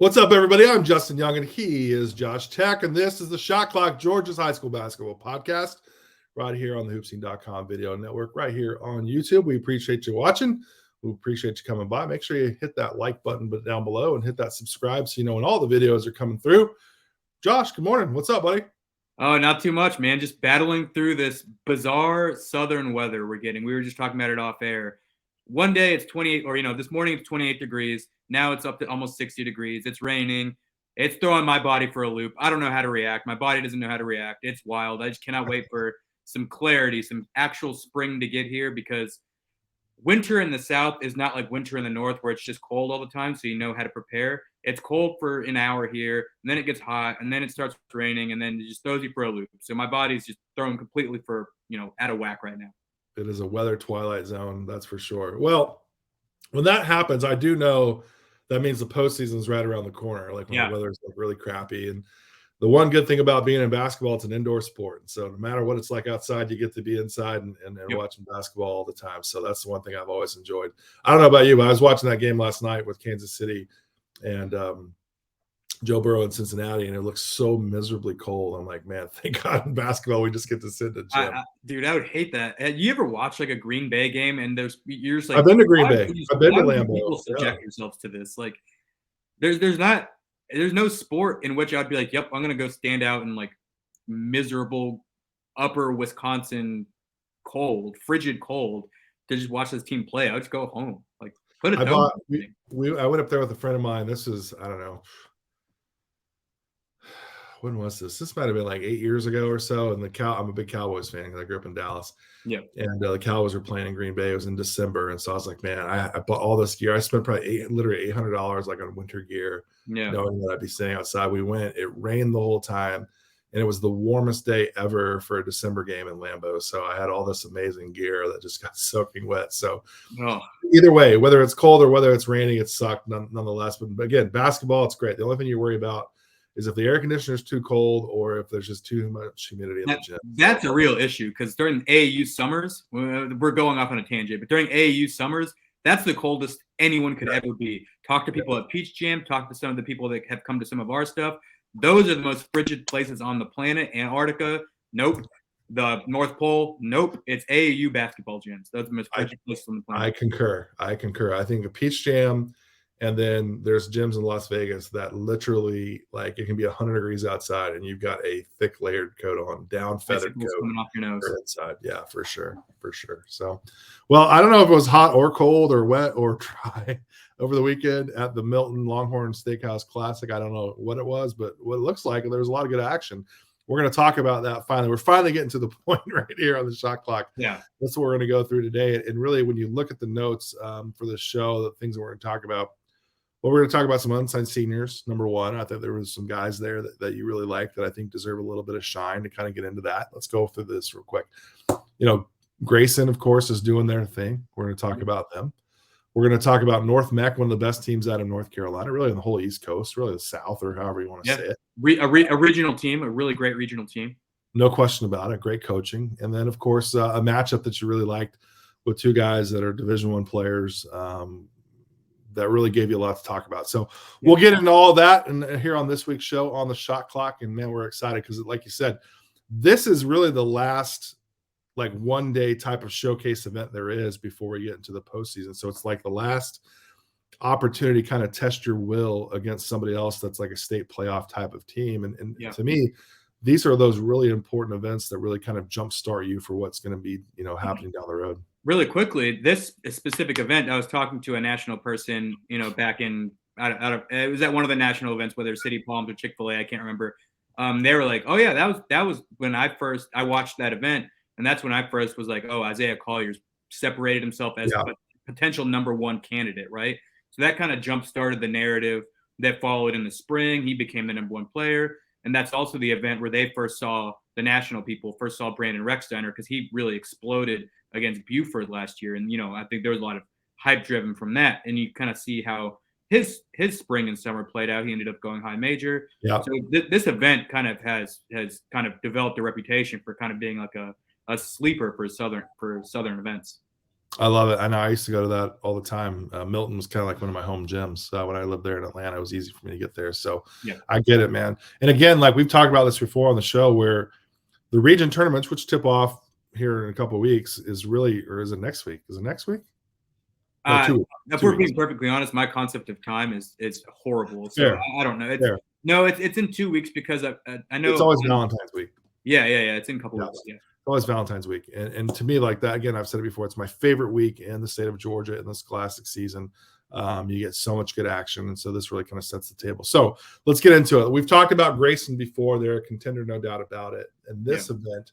What's up, everybody? I'm Justin Young, and he is Josh Tech, and this is the Shot Clock, Georgia's high school basketball podcast, right here on the hoopscene.com video network, right here on YouTube. We appreciate you watching. We appreciate you coming by. Make sure you hit that like button down below and hit that subscribe so you know when all the videos are coming through. Josh, good morning. What's up, buddy? Oh, not too much, man. Just battling through this bizarre southern weather we're getting. We were just talking about it off air. One day it's 28, or, this morning it's 28 degrees. Now it's up to almost 60 degrees. It's raining. It's throwing my body for a loop. I don't know how to react. My body doesn't know how to react. It's wild. I just cannot wait for some clarity, some actual spring to get here, because winter in the south is not like winter in the north where it's just cold all the time, so you know how to prepare. It's cold for an hour here, and then it gets hot, and then it starts raining, and then it just throws you for a loop. So my body's just thrown completely for, out of whack right now. It is a weather twilight zone, that's for sure. Well, when that happens, I do know that means the postseason is right around the corner, like when the weather's like really crappy. And the one good thing about being in basketball, it's an indoor sport. So no matter what it's like outside, you get to be inside and watching basketball all the time. So that's the one thing I've always enjoyed. I don't know about you, but I was watching that game last night with Kansas City and Joe Burrow in Cincinnati, and it looks so miserably cold. I'm like, man, thank God in basketball we just get to sit in the gym. Dude, I would hate that. You ever watch like a Green Bay game and you're just like, I've been to Green Bay. I've been to Lambeau. People subject yourselves to this. Like, there's no sport in which I'd be like, yep, I'm gonna go stand out in like miserable upper Wisconsin frigid cold to just watch this team play. I would just go home. Like, put it down. I went up there with a friend of mine. This is, I don't know, when was this? This might have been like 8 years ago or so. And I'm a big Cowboys fan because I grew up in Dallas. Yeah. And the Cowboys were playing in Green Bay. It was in December. And so I was like, man, I bought all this gear. I spent probably literally $800 like on winter gear, knowing that I'd be staying outside. We went, it rained the whole time. And it was the warmest day ever for a December game in Lambeau. So I had all this amazing gear that just got soaking wet. So either way, whether it's cold or whether it's raining, it sucked nonetheless. But again, basketball, it's great. The only thing you worry about is if the air conditioner is too cold or if there's just too much humidity in the gym. That's a real issue, because during AAU summers, we're going off on a tangent, but during AAU summers, that's the coldest anyone could ever be. Talk to people at Peach Jam, talk to some of the people that have come to some of our stuff. Those are the most frigid places on the planet. Antarctica, nope. The North Pole, nope. It's AAU basketball gyms. Those are the most frigid places on the planet. I concur. I think a Peach Jam, and then there's gyms in Las Vegas that literally, like, it can be 100 degrees outside and you've got a thick layered coat on, down feathered coat coming off your nose inside. Yeah, for sure. So, well, I don't know if it was hot or cold or wet or dry over the weekend at the Milton Longhorn Steakhouse Classic. I don't know what it was, but what it looks like, there was a lot of good action. We're going to talk about that finally. We're finally getting to the point right here on the Shot Clock. Yeah. That's what we're going to go through today. And really, when you look at the notes for the show, the things that we're going to talk about, well, we're going to talk about some unsigned seniors, number one. I thought there was some guys there that you really like that I think deserve a little bit of shine to kind of get into that. Let's go through this real quick. Grayson, of course, is doing their thing. We're going to talk about them. We're going to talk about North Meck, one of the best teams out of North Carolina, really in the whole East Coast, really the South, or however you want to say it. A regional team, a really great regional team. No question about it. Great coaching. And then, of course, a matchup that you really liked with two guys that are Division I players that really gave you a lot to talk about. So we'll get into all of that and here on this week's show on the Shot Clock. And, man, we're excited because, like you said, this is really the last like one-day type of showcase event there is before we get into the postseason. So it's like the last opportunity to kind of test your will against somebody else that's like a state playoff type of team. And to me, these are those really important events that really kind of jumpstart you for what's going to be, happening down the road. Really quickly, this specific event, I was talking to a national person, back in it was at one of the national events, whether it's City Palms or Chick-fil-A, I can't remember. They were like, oh yeah, that was when I watched that event. And that's when I first was like, oh, Isaiah Collier's separated himself as a potential number one candidate, right? So that kind of jump-started the narrative that followed in the spring. He became the number one player. And that's also the event where they first saw the national people, first saw Brandon Rexsteiner, because he really exploded against Buford last year. And, I think there was a lot of hype driven from that. And you kind of see how his spring and summer played out. He ended up going high major. Yeah. So this event kind of has kind of developed a reputation for kind of being like a sleeper for Southern events. I love it. I know I used to go to that all the time. Milton was kind of like one of my home gyms. When I lived there in Atlanta, it was easy for me to get there. So Yeah. I get it, man. And again, like we've talked about this before on the show, where the region tournaments, which tip off here in a couple of weeks, is really, or is it next week? Is it next week? No, 2 weeks. If 2 we're weeks. being perfectly honest, my concept of time is horrible. So Fair. I don't know. Fair. It's in 2 weeks because I know It's always Valentine's week. Yeah. It's in a couple weeks. Yeah. It's always Valentine's week. And to me, like that, again, I've said it before, it's my favorite week in the state of Georgia in this classic season. You get so much good action. And so this really kind of sets the table. So let's get into it. We've talked about Grayson before. They're a contender, no doubt about it. And this event,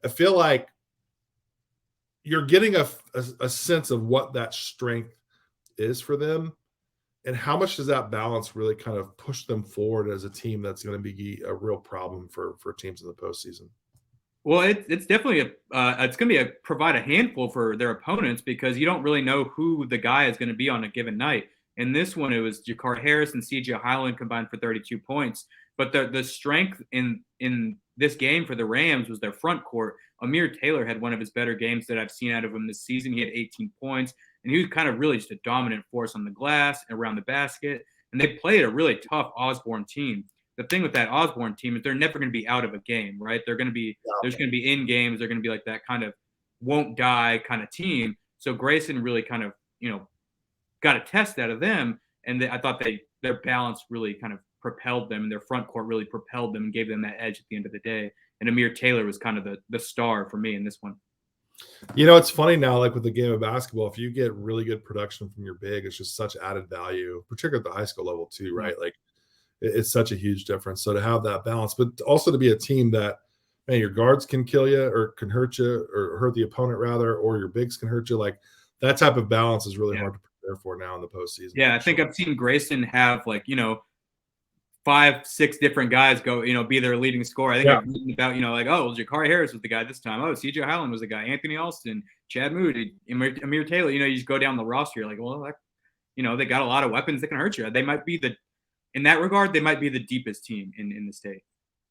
I feel like you're getting a sense of what that strength is for them. And how much does that balance really kind of push them forward as a team that's going to be a real problem for teams in the postseason? Well, it's definitely it's going to be provide a handful for their opponents because you don't really know who the guy is going to be on a given night. In this one, it was Jakar Harris and C.J. Highland combined for 32 points. But the strength in this game for the Rams was their front court. Amir Taylor had one of his better games that I've seen out of him this season. He had 18 points, and he was kind of really just a dominant force on the glass and around the basket. And they played a really tough Osborne team. The thing with that Osborne team is they're never going to be out of a game, right? They're going to be there's going to be in games. They're going to be like that kind of won't die kind of team. So Grayson really kind of got a test out of them, and I thought their balance really kind of propelled them, and their front court really propelled them and gave them that edge at the end of the day. And Amir Taylor was kind of the star for me in this one. It's funny now, like with the game of basketball, if you get really good production from your big, it's just such added value, particularly at the high school level too, right? Like it's such a huge difference. So to have that balance, but also to be a team that, man, your guards can kill you or can hurt you or hurt the opponent rather, or your bigs can hurt you. Like that type of balance is really hard to prepare for now in the postseason. Yeah, I think I've seen Grayson have 5-6 different guys go, be their leading scorer. I think I've written about, Jakari Harris was the guy this time. Oh, CJ Highland was the guy. Anthony Alston, Chad Moody, Amir Taylor. You just go down the roster. You're like, well, they got a lot of weapons that can hurt you. They might be in that regard, they might be the deepest team in the state.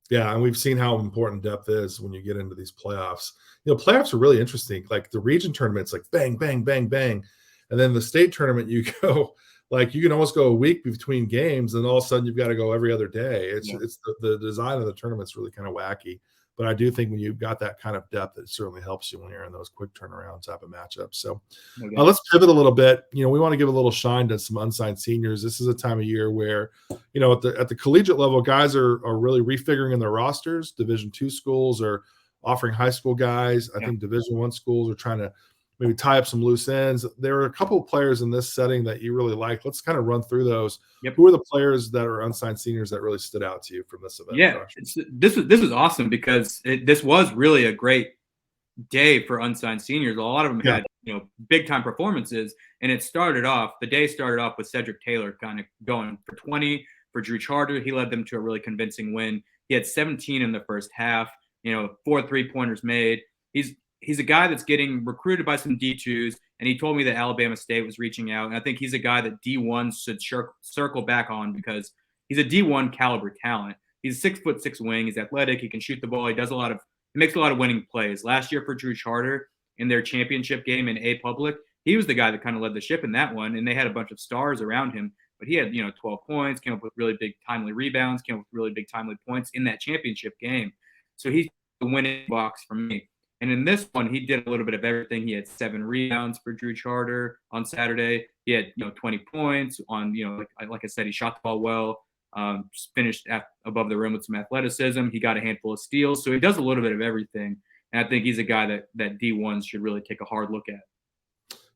Yeah, and we've seen how important depth is when you get into these playoffs. Playoffs are really interesting. Like the region tournament's like bang, bang, bang, bang. And then the state tournament, you go – like you can almost go a week between games, and all of a sudden you've got to go every other day. It's the design of the tournament's really kind of wacky. But I do think when you've got that kind of depth, it certainly helps you when you're in those quick turnaround type of matchups. So let's pivot a little bit. We want to give a little shine to some unsigned seniors. This is a time of year where, at the collegiate level, guys are really refiguring their rosters. Division II schools are offering high school guys. I think Division I schools are trying to maybe tie up some loose ends. There are a couple of players in this setting that you really like. Let's kind of run through those. Who are the players that are unsigned seniors that really stood out to you from this event? Yeah, this was awesome because this was really a great day for unsigned seniors. A lot of them had big time performances, and the day started off with Cedric Taylor kind of going for 20 for Drew Charter. He led them to a really convincing win. He had 17 in the first half. 4 3-pointers made. He's a guy that's getting recruited by some D2s, and he told me that Alabama State was reaching out. And I think he's a guy that D1 should circle back on because he's a D1 caliber talent. He's a 6'6" wing. He's athletic. He can shoot the ball. He makes a lot of winning plays. Last year for Drew Charter in their championship game in A Public, he was the guy that kind of led the ship in that one, and they had a bunch of stars around him. But he had 12 points, came up with really big timely rebounds, came up with really big timely points in that championship game. So he's the winning box for me. And in this one, he did a little bit of everything. He had 7 rebounds for Drew Charter on Saturday. He had 20 points on like I said, he shot the ball well. Finished above the rim with some athleticism. He got a handful of steals, so he does a little bit of everything. And I think he's a guy that D1s should really take a hard look at.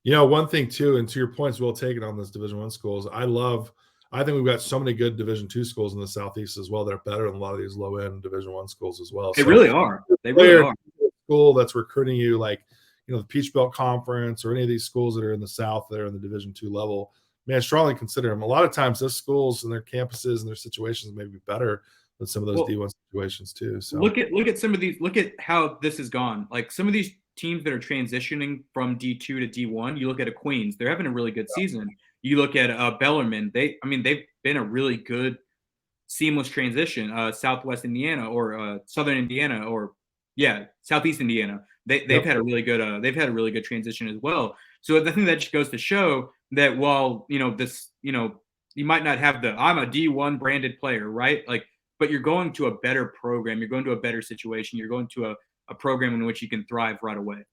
One thing too, and to your points, well taken on those Division I schools. I think we've got so many good Division II schools in the Southeast as well that are better than a lot of these low end Division I schools as well. They really are. They really are. School that's recruiting you, like the Peach Belt Conference or any of these schools that are in the South that are in the Division II level, man, strongly consider them. A lot of times, those schools and their campuses and their situations may be better than some of those D1 situations too. So look at some of these. Look at how this has gone. Like some of these teams that are transitioning from D2 to D1. You look at a Queens; they're having a really good season. You look at Bellarmine; they've been a really good seamless transition. Southwest Indiana or Southern Indiana or Yeah, Southeast Indiana. They've had a really good transition as well. So I think that just goes to show that while you might not have I'm a D1 branded player, right? Like, but you're going to a better program, you're going to a better situation, you're going to a program in which you can thrive right away.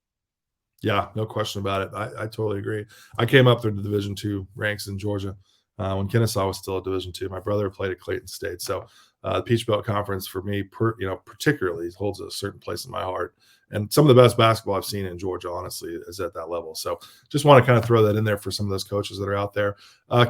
Yeah, no question about it. I totally agree. I came up through the Division II ranks in Georgia when Kennesaw was still a Division II. My brother played at Clayton State, so the Peach Belt Conference for me, particularly holds a certain place in my heart. And some of the best basketball I've seen in Georgia, honestly, is at that level. So just want to kind of throw that in there for some of those coaches that are out there.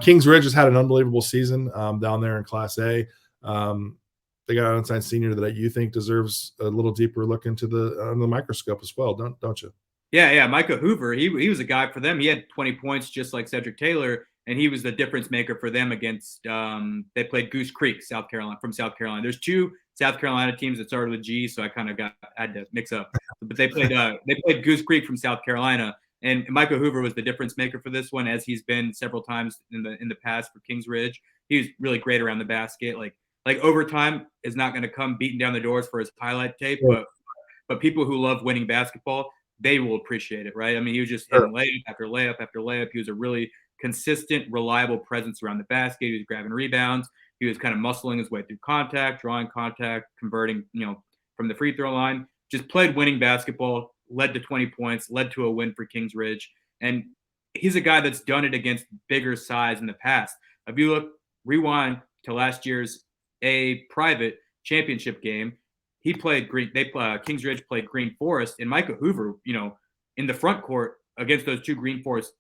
Kings Ridge has had an unbelievable season down there in Class A. They got an unsigned senior that you think deserves a little deeper look into the microscope as well, don't you? Yeah, Micah Hoover. He was a guy for them. He had 20 points just like Cedric Taylor, and he was the difference maker for them against. They played Goose Creek, South Carolina. There's two South Carolina teams that started with G, so I kind of had to mix up. But they played Goose Creek from South Carolina, and Micah Hoover was the difference maker for this one, as he's been several times in the past for Kings Ridge. He was really great around the basket. Like overtime is not going to come beating down the doors for his highlight tape, but people who love winning basketball, they will appreciate it, right? I mean, he was just hitting layup after layup after layup. He was a really consistent, reliable presence around the basket. He was grabbing rebounds. He was kind of muscling his way through contact, drawing contact, converting, from the free throw line. Just played winning basketball, led to 20 points, led to a win for Kings Ridge. And he's a guy that's done it against bigger size in the past. If you rewind to last year's A private championship game, he played Green. Kings Ridge played Green Forest, and Micah Hoover, in the front court against those two Green Forest,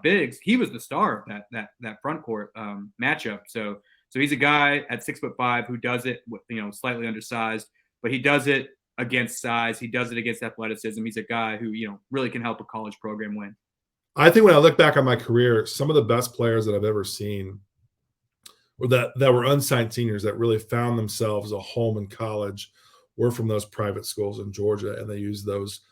bigs, he was the star of that front court matchup. So he's a guy at 6'5" who does it with, slightly undersized, but he does it against size. He does it against athleticism. He's a guy who really can help a college program win. I think when I look back on my career, some of the best players that I've ever seen that were unsigned seniors that really found themselves a home in college were from those private schools in Georgia, and they used those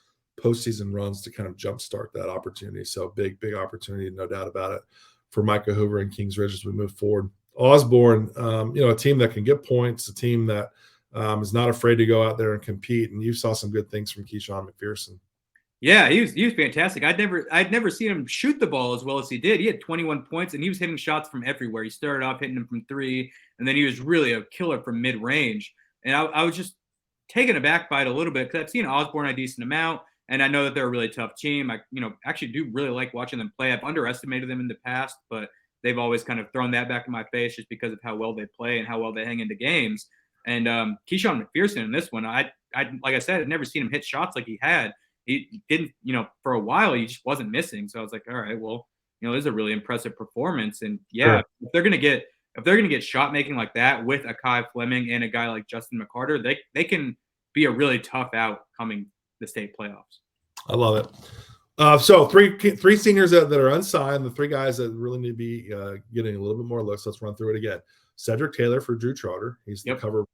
postseason runs to kind of jumpstart that opportunity. So big opportunity, no doubt about it, for Micah Hoover and Kings Ridge as we move forward. Osborne, a team that can get points, a team that is not afraid to go out there and compete. And you saw some good things from Keyshawn McPherson. Yeah, he was fantastic. I'd never seen him shoot the ball as well as he did. He had 21 points, and he was hitting shots from everywhere. He started off hitting them from three, and then he was really a killer from mid-range. And I was just taken aback by it a little bit because I've seen Osborne a decent amount, and I know that they're a really tough team. I actually do really like watching them play. I've underestimated them in the past, but they've always kind of thrown that back in my face just because of how well they play and how well they hang into games. And Keyshawn McPherson in this one, I like I said, I'd never seen him hit shots like he had. He didn't, for a while, he just wasn't missing. So I was like, all right, well, this is a really impressive performance. And yeah, Sure. if they're gonna get shot making like that with a Kai Fleming and a guy like Justin McCarter, they can be a really tough out coming the state playoffs. I love it. So three seniors that are unsigned, the three guys that really need to be getting a little bit more looks. Let's run through it again. Cedric Taylor for Drew Trotter. He's the cover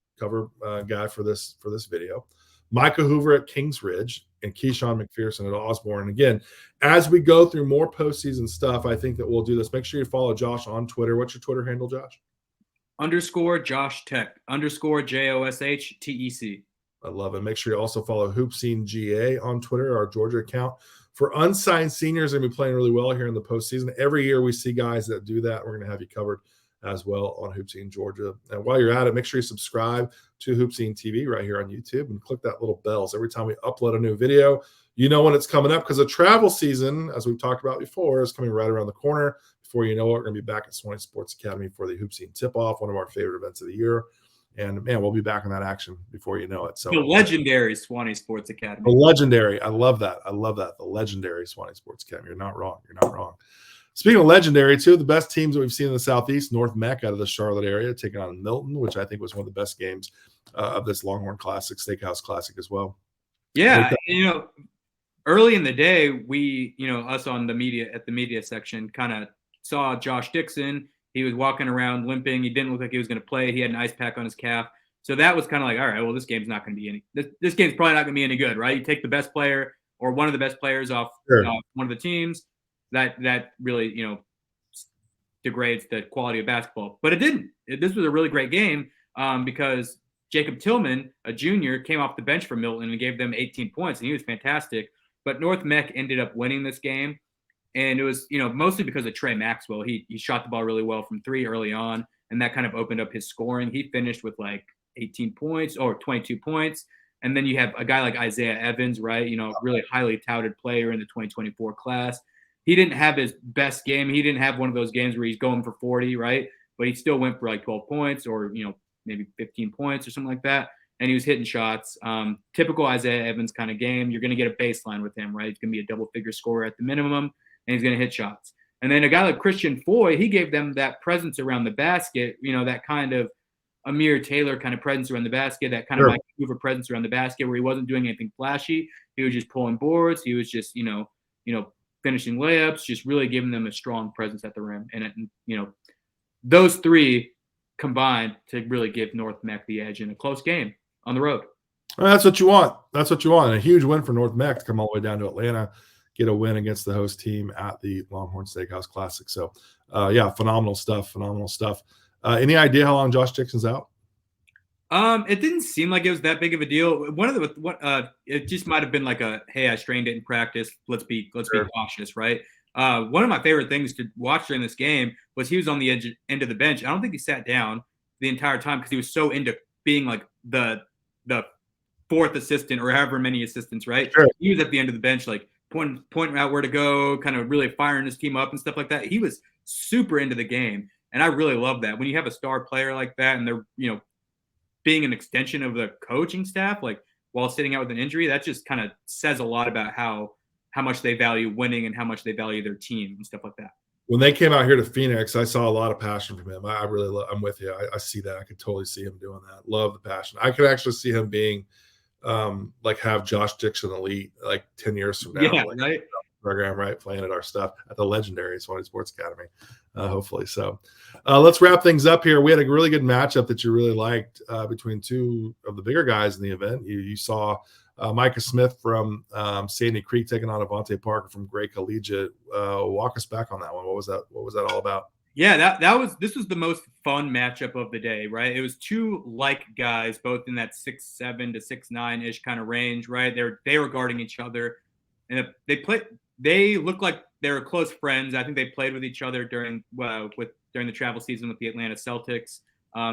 guy for this video. Micah Hoover at Kings Ridge and Keyshawn McPherson at Osborne. And again, as we go through more postseason stuff, I think that we'll do this. Make sure you follow Josh on Twitter. What's your Twitter handle, Josh? _Josh Tech _JOSHTEC. I love it. Make sure you also follow Hoopscene GA on Twitter, our Georgia account. For unsigned seniors, they're going to be playing really well here in the postseason. Every year we see guys that do that. We're going to have you covered as well on Hoopscene Georgia. And while you're at it, make sure you subscribe to Hoopscene TV right here on YouTube and click that little bell. So every time we upload a new video, you know when it's coming up, because the travel season, as we've talked about before, is coming right around the corner. Before you know it, we're going to be back at Swanee Sports Academy for the Hoopscene Tip-Off, one of our favorite events of the year. And, man, we'll be back in that action before you know it. So the legendary Swanee Sports Academy. The legendary. I love that. The legendary Swanee Sports Academy. You're not wrong. Speaking of legendary, two of the best teams that we've seen in the Southeast, North Meck out of the Charlotte area, taking on Milton, which I think was one of the best games of this Longhorn Classic, Steakhouse Classic as well. Yeah, early in the day, we, us on the media section kind of saw Josh Dixon. He was walking around limping. He didn't look like he was going to play. He had an ice pack on his calf. So that was kind of like, all right, well, this game's not going to be this game's probably not going to be any good, right? You take the best player or one of the best players off one of the teams, that really, degrades the quality of basketball. But it didn't. This was a really great game because Jacob Tillman, a junior, came off the bench for Milton and gave them 18 points, and he was fantastic. But North Meck ended up winning this game, and it was, mostly because of Trey Maxwell. He shot the ball really well from three early on, and that kind of opened up his scoring. He finished with like 18 points or 22 points. And then you have a guy like Isaiah Evans, right? Really highly touted player in the 2024 class. He didn't have his best game. He didn't have one of those games where he's going for 40, right? But he still went for like 12 points or, maybe 15 points or something like that. And he was hitting shots. Typical Isaiah Evans kind of game. You're going to get a baseline with him, right? He's going to be a double-figure scorer at the minimum, and he's going to hit shots. And then a guy like Christian Foy, he gave them that presence around the basket, that kind of Amir Taylor kind of presence around the basket, that kind of Mike Hoover presence around the basket where he wasn't doing anything flashy. He was just pulling boards. He was just, finishing layups, just really giving them a strong presence at the rim. And, those three combined to really give North Meck the edge in a close game on the road. Well, that's what you want. That's what you want. A huge win for North Meck to come all the way down to Atlanta, get a win against the host team at the Longhorn Steakhouse Classic. So, phenomenal stuff. Any idea how long Josh Dixon's out? It didn't seem like it was that big of a deal. It just might have been like hey, I strained it in practice. Let's be cautious, right? One of my favorite things to watch during this game was he was on the end of the bench. I don't think he sat down the entire time because he was so into being like the fourth assistant or however many assistants, right? Sure. He was at the end of the bench, like pointing out where to go, kind of really firing his team up and stuff like that. He was super into the game. And I really love that. When you have a star player like that and they're, being an extension of the coaching staff, like while sitting out with an injury, that just kind of says a lot about how much they value winning and how much they value their team and stuff like that. When they came out here to Phoenix, I saw a lot of passion from him. I really love, I'm with you. I see that. I could totally see him doing that. Love the passion. I could actually see him being have Josh Dixon elite like 10 years from now. Yeah, right. Program, right? Playing at our stuff at the legendary Swanee Sports Academy, hopefully. So let's wrap things up here. We had a really good matchup that you really liked between two of the bigger guys in the event. You saw Micah Smith from Sandy Creek taking on Avantae Parker from Gray Collegiate. Walk us back on that one. What was that all about? Yeah, this was the most fun matchup of the day, right? It was two like guys, both in that 6'7" to 6'9" kind of range, right? They were guarding each other, and they looked like they were close friends. I think they played with each other during the travel season with the Atlanta Celtics,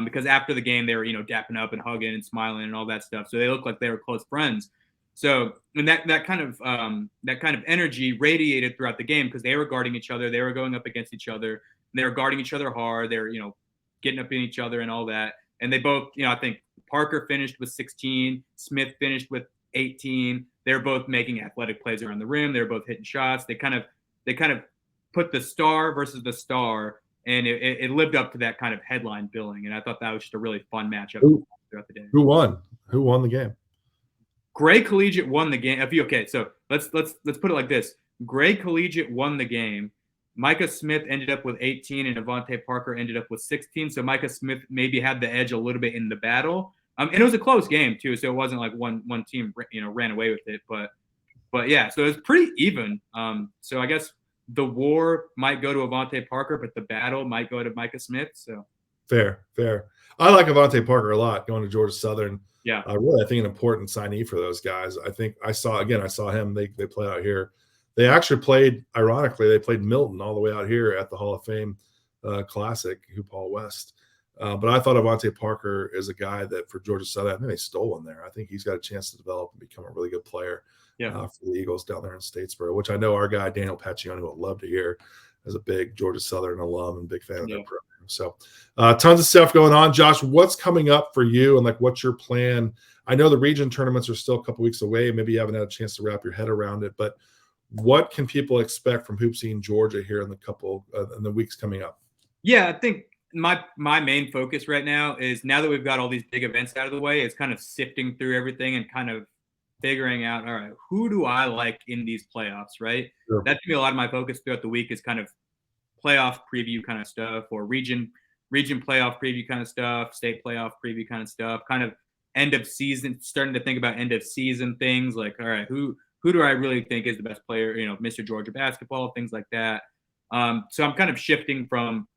because after the game they were dapping up and hugging and smiling and all that stuff. So they looked like they were close friends. So and that kind of energy radiated throughout the game because they were guarding each other, they were going up against each other, and they were guarding each other hard. They were getting up in each other and all that. And they both I think Parker finished with 16, Smith finished with 18. They're both making athletic plays around the rim. They're both hitting shots. They kind of put the star versus the star, and it lived up to that kind of headline billing. And I thought that was just a really fun matchup throughout the day. Who won? Who won the game? Gray Collegiate won the game. Okay, so let's put it like this: Gray Collegiate won the game. Micah Smith ended up with 18, and Avantae Parker ended up with 16. So Micah Smith maybe had the edge a little bit in the battle. And it was a close game too, so it wasn't like one team ran away with it, but yeah, so it was pretty even. So I guess the war might go to Avantae Parker, but the battle might go to Micah Smith. So fair. I like Avantae Parker a lot going to Georgia Southern. Yeah, really, I think an important signee for those guys. I think I saw him. They play out here. They actually played. Ironically, they played Milton all the way out here at the Hall of Fame Classic, Hoop Hall West. But I thought Avantae Parker is a guy that for Georgia Southern, I think they stole one there. I think he's got a chance to develop and become a really good player for the Eagles down there in Statesboro, which I know our guy Daniel Paccioni would love to hear as a big Georgia Southern alum and big fan of their program. So tons of stuff going on. Josh, what's coming up for you and like what's your plan? I know the region tournaments are still a couple weeks away. Maybe you haven't had a chance to wrap your head around it, but what can people expect from Hoop Scene Georgia here in the weeks coming up? Yeah, I think my main focus right now is, now that we've got all these big events out of the way, is kind of sifting through everything and kind of figuring out, all right, who do I like in these playoffs, right? Sure. That's gonna be a lot of my focus throughout the week, is kind of playoff preview kind of stuff, or region playoff preview kind of stuff, state playoff preview kind of stuff, kind of end of season, starting to think about end of season things like, all right, who do I really think is the best player, Mr. Georgia basketball, things like that. So I'm kind of shifting from,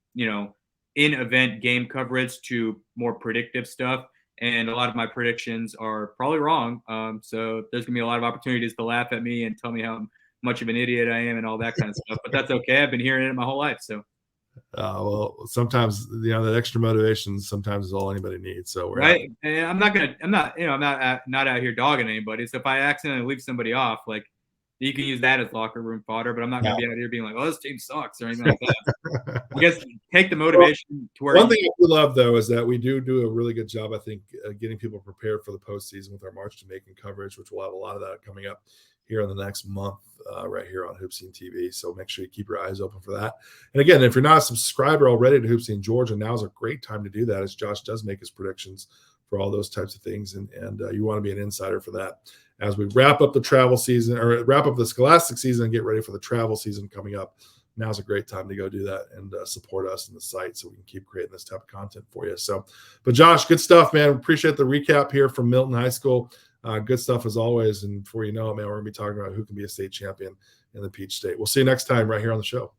in-event game coverage to more predictive stuff. and a lot of my predictions are probably wrong. So there's gonna be a lot of opportunities to laugh at me and tell me how much of an idiot I am and all that kind of stuff. But that's okay. I've been hearing it my whole life. So well, sometimes that extra motivation sometimes is all anybody needs. So right, and I'm not out here dogging anybody. So if I accidentally leave somebody off, like you can use that as locker room fodder, but I'm not going to be out here being like, "Oh, this team sucks" or anything like that. I guess take the motivation to where. One thing I do love though is that we do a really good job, I think, getting people prepared for the postseason with our March to Macon coverage, which we'll have a lot of that coming up here in the next month, right here on Hoopsine TV. So make sure you keep your eyes open for that. And again, if you're not a subscriber already to Hoopsine Georgia, now is a great time to do that, as Josh does make his predictions for all those types of things, and you want to be an insider for that as we wrap up the travel season, or wrap up the scholastic season and get ready for the travel season coming up. Now's a great time to go do that and support us in the site so we can keep creating this type of content for you. So, but Josh, good stuff, man. Appreciate the recap here from Milton High School. Good stuff as always. And before you know it, man, we're going to be talking about who can be a state champion in the Peach State. We'll see you next time right here on the show.